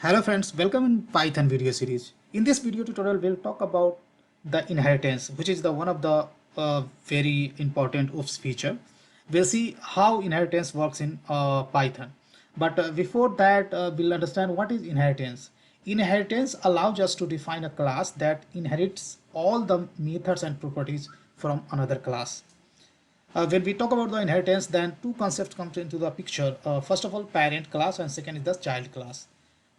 Hello friends, welcome in Python video series. In this video tutorial, we'll talk about the inheritance, which is the one of the very important OOPS feature. We'll see how inheritance works in Python. But before that, we'll understand what is inheritance. Inheritance allows us to define a class that inherits all the methods and properties from another class. When we talk about the inheritance, then two concepts come into the picture. First of all, parent class, and second is the child class.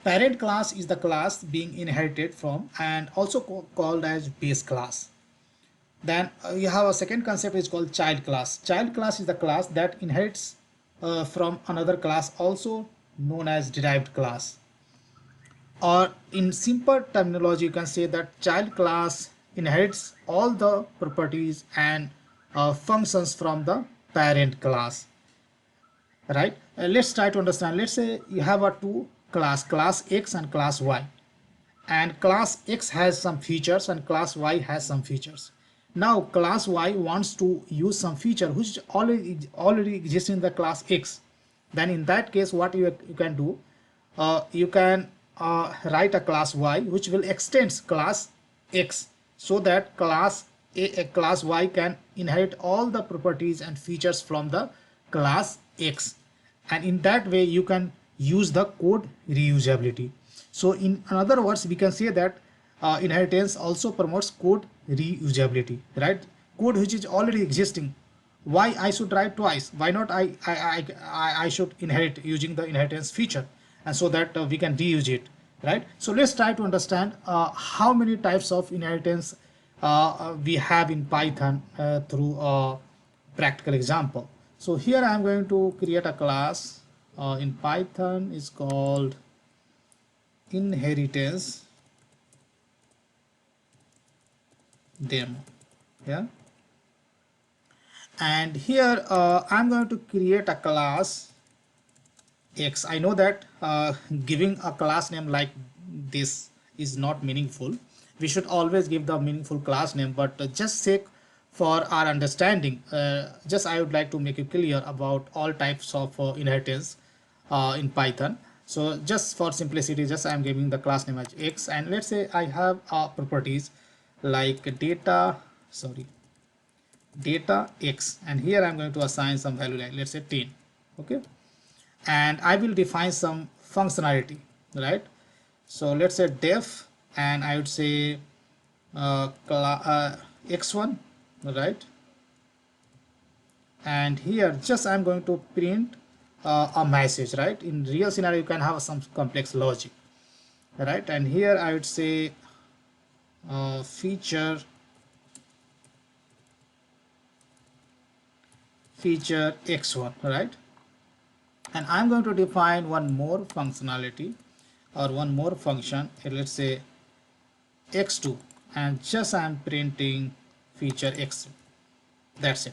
Parent class is the class being inherited from and also called as base class. Then you have a second concept is called child class. Child class is the class that inherits from another class, also known as derived class. Or in simple terminology, you can say that child class inherits all the properties and functions from the parent class, right? Let's try to understand. Let's say you have a two class X and class Y, and class X has some features and class Y has some features. Now class Y wants to use some feature which already exists in the class X. Then in that case, what you can do, you can write a class Y which will extend class X, so that class Y can inherit all the properties and features from the class X, and in that way you can use the code reusability. So in other words, we can say that inheritance also promotes code reusability, right? Code which is already existing, why I should write twice? Why not I should inherit using the inheritance feature, and so that we can reuse it, right? So let's try to understand how many types of inheritance we have in Python through a practical example. So here I'm going to create a class in Python. Is called inheritance demo. Yeah, and here I'm going to create a class X. I know that giving a class name like this is not meaningful. We should always give the meaningful class name, but just sake for our understanding, just I would like to make it clear about all types of inheritance in Python. So just for simplicity, just I'm giving the class name as X, and let's say I have properties like data X, and here I'm going to assign some value like, let's say 10. Okay, and I will define some functionality, right? So let's say def, and I would say x1, right? And here just I'm going to print a message, right? In real scenario you can have some complex logic, right? And here I would say feature x1, right? And I'm going to define one more functionality or one more function, let's say x2, and just I'm printing feature x2. That's it.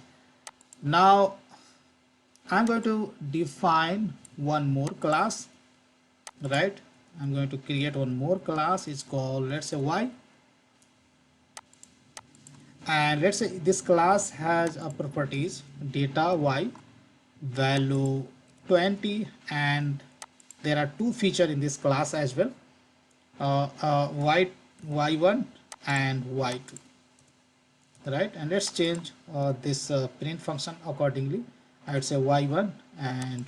Now I'm going to define one more class, right? I'm going to create one more class. It's called, let's say, y, and let's say this class has a properties data y, value 20, and there are two features in this class as well, y1 and y2, right? And let's change this print function accordingly. I would say y1 and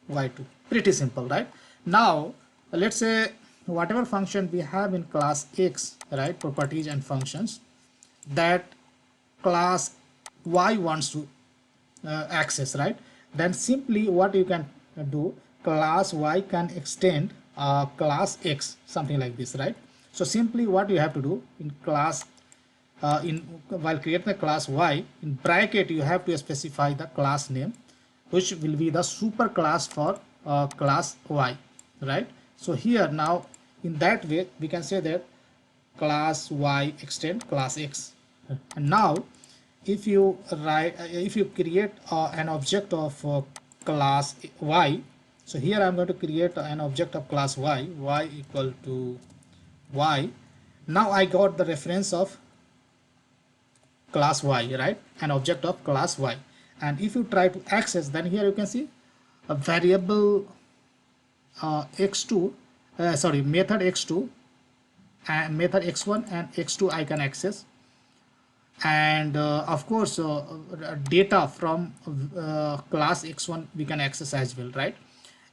y2. Pretty simple, right? Now let's say whatever function we have in class X, right, properties and functions that class Y wants to access, right? Then simply what you can do, class Y can extend class X, something like this, right? So simply what you have to do in class while creating the class Y, in bracket you have to specify the class name, which will be the super class for class Y, right? So here now in that way we can say that class Y extend class X. And now if you create an object of class Y, so here I'm going to create an object of class Y equal to Y. Now I got the reference of class Y, right? An object of class Y. And if you try to access, then here you can see a variable x2 sorry, method x2 and method x1 and x2 I can access, and of course data from class x1 we can access as well, right?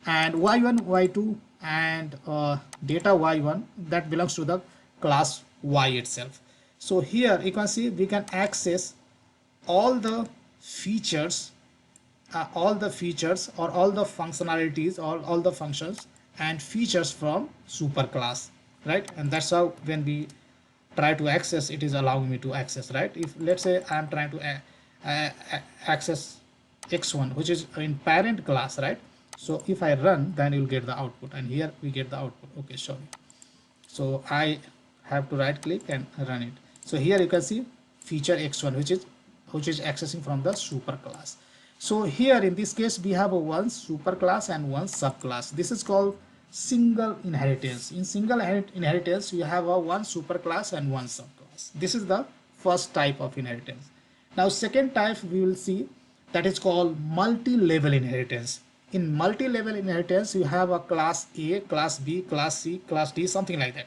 And y1 y2 and data y1 that belongs to the class y itself. So here you can see we can access all the features, all the features or all the functionalities or all the functions and features from superclass, right? And that's how when we try to access, it is allowing me to access, right? If let's say I'm trying to access x1 which is in parent class, right? So if I run, then you'll get the output, and here we get the output. Okay, sorry. So I have to right click and run it. So here you can see feature x1 which is accessing from the superclass. So here in this case we have a one superclass and one subclass. This is called single inheritance. In single inheritance you have a one superclass and one subclass. This is the first type of inheritance. Now second type we will see, that is called multi-level inheritance. In multi-level inheritance you have a class A, class B, class C, class D, something like that.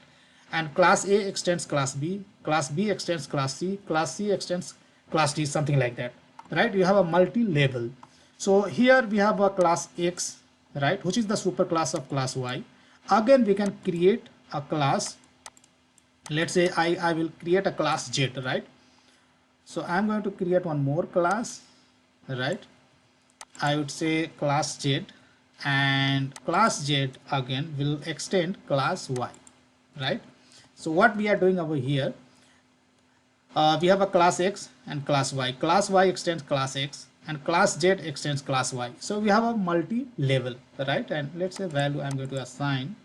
And class A extends class B extends class C extends class D, something like that, right? You have a multi-level. So here we have a class X, right, which is the superclass of class Y. Again we can create a class. Let's say I will create a class Z, right? So I'm going to create one more class, right? I would say class Z, and class Z again will extend class Y, right? So what we are doing over here, we have a class X and class Y. Class Y extends class X and class Z extends class Y. So we have a multi-level, right? And let's say value I'm going to assign,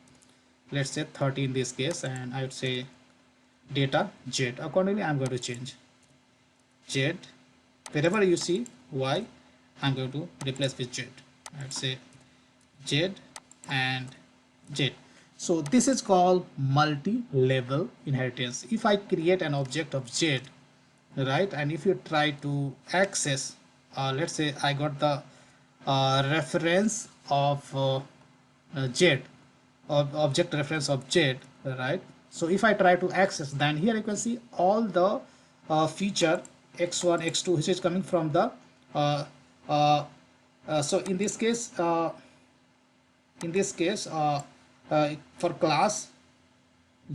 let's say 30 in this case, and I would say data Z. Accordingly I'm going to change Z. Wherever you see Y, I'm going to replace with Z. I'd say Z and Z. So this is called multi-level inheritance. If I create an object of Z, right, and if you try to access, let's say I got the reference of Z, or object reference of Z, right? So if I try to access, then here you can see all the feature x1 x2 which is coming from the so in this case for class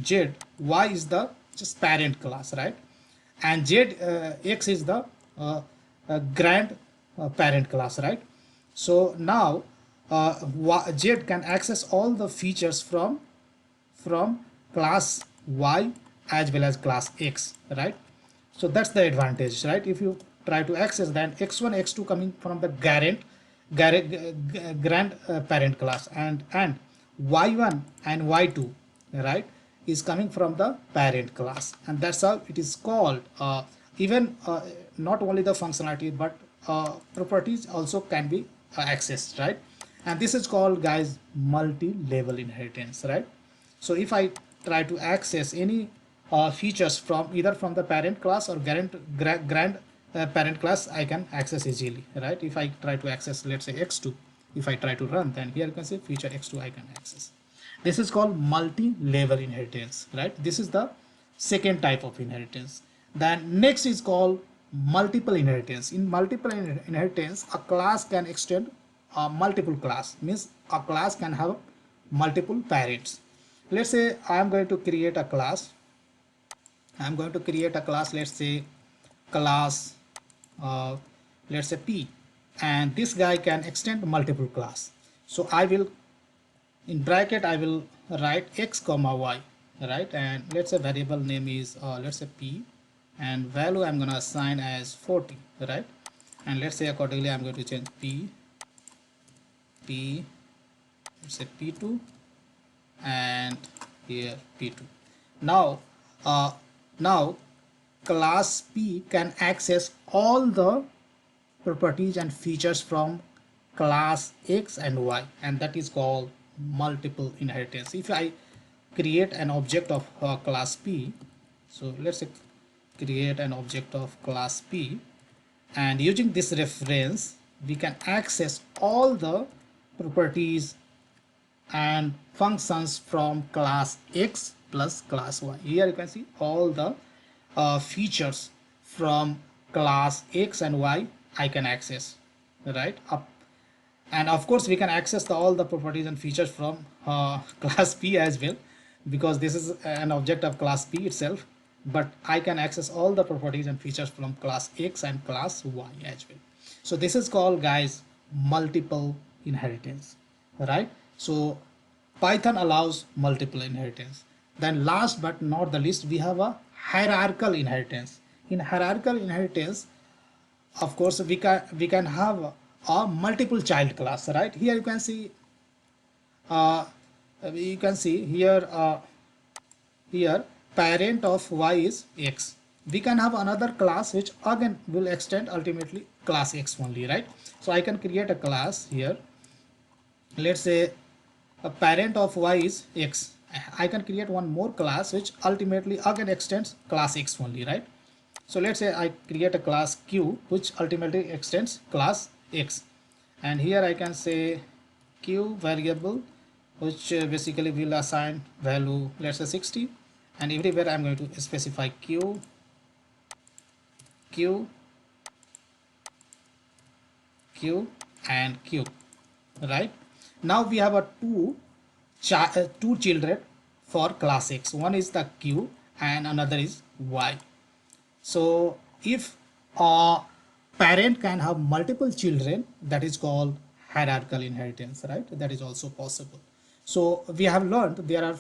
Z, Y is the just parent class, right? And Z X is the grand parent class, right? So now Z can access all the features from class Y as well as class X, right? So that's the advantage, right? If you try to access, then x1 x2 coming from the grand parent class, and y1 and y2, right, is coming from the parent class, and that's how it is called. Even not only the functionality but properties also can be accessed, right? And this is called, guys, multi-level inheritance, right? So if I try to access any features from either from the parent class or grand parent class, I can access easily, right? If I try to access, let's say x2, if I try to run, then here you can see feature x2 I can access. This is called multi-level inheritance, right? This is the second type of inheritance. Then next is called multiple inheritance. In multiple inheritance, a class can extend a multiple class, means a class can have multiple parents. Let's say I'm going to create a class. Let's say class let's say P, and this guy can extend multiple class. So I will, in bracket, I will write x comma y, right? And let's say variable name is let's say P, and value I'm going to assign as 40, right? And let's say accordingly I'm going to change P, let's say P2, and here P2. Now class P can access all the properties and features from class X and Y, and that is called multiple inheritance. If I create an object of class P, so let's say create an object of class P, and using this reference we can access all the properties and functions from class X plus class Y. Here you can see all the features from class X and Y I can access, right? Up. And of course we can access all the properties and features from class P as well, because this is an object of class P itself, but I can access all the properties and features from class X and class Y as well. So this is called, guys, multiple inheritance, right? So Python allows multiple inheritance. Then last but not the least, we have a hierarchical inheritance. In hierarchical inheritance, of course we can have a multiple child class, right? Here uh, you can see here here parent of Y is X. We can have another class which again will extend ultimately class X only, right? So I can create a class here. Let's say a parent of Y is X. I can create one more class which ultimately again extends class X only, right? So let's say I create a class Q which ultimately extends class X, and here I can say Q variable which basically will assign value, let's say 60, and everywhere I'm going to specify Q, Q, Q and Q, right? Now we have a two children for class X. One is the Q and another is Y. So if a parent can have multiple children, that is called hierarchical inheritance, right? That is also possible. So we have learned there are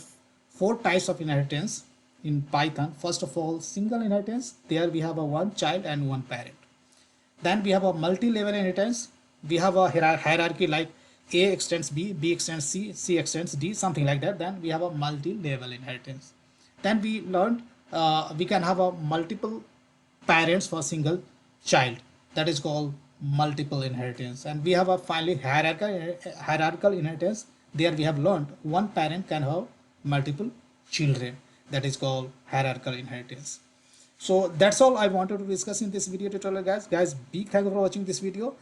four types of inheritance in Python. First of all, single inheritance. There we have a one child and one parent. Then we have a multi-level inheritance. We have a hierarchy like A extends B, B extends C, C extends D, something like that. Then we have a multi-level inheritance. Then we learned we can have a multiple parents for single child. That is called multiple inheritance. And we have a finally hierarchical inheritance. There we have learned one parent can have multiple children. That is called hierarchical inheritance. So that's all I wanted to discuss in this video tutorial, guys. Big thank you for watching this video,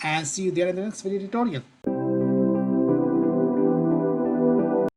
and see you there in the next video tutorial.